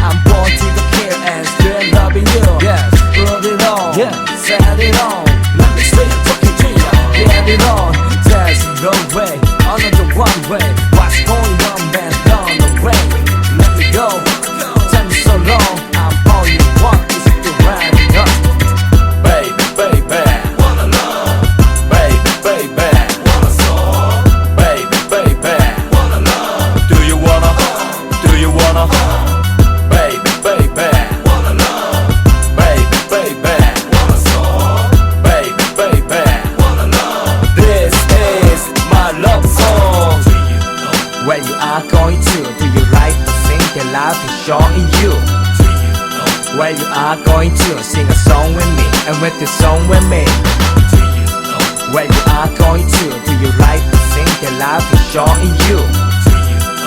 I'm born to the kill and still loving you. Yes, put it on, yeah, set it on. Let me say it talking to you. Get it on, there's no way, another one way. What's going on, man, down the way. Let me go, tell me so long. I'm all you want is to ride it up. Baby, baby, wanna love. Baby, baby, wanna song. Baby, baby, wanna love. Do you wanna? Do you wanna? Baby, baby, wanna love. Baby, baby, wanna song. Baby, baby, wanna love. This is my love song. Do you know Where you are going to? Do you like to sing the life is showing you? Do you know Where you are going to? Sing a song with me and with the song with me. Do you know Where you are going to? Do you like to sing the life is showing you?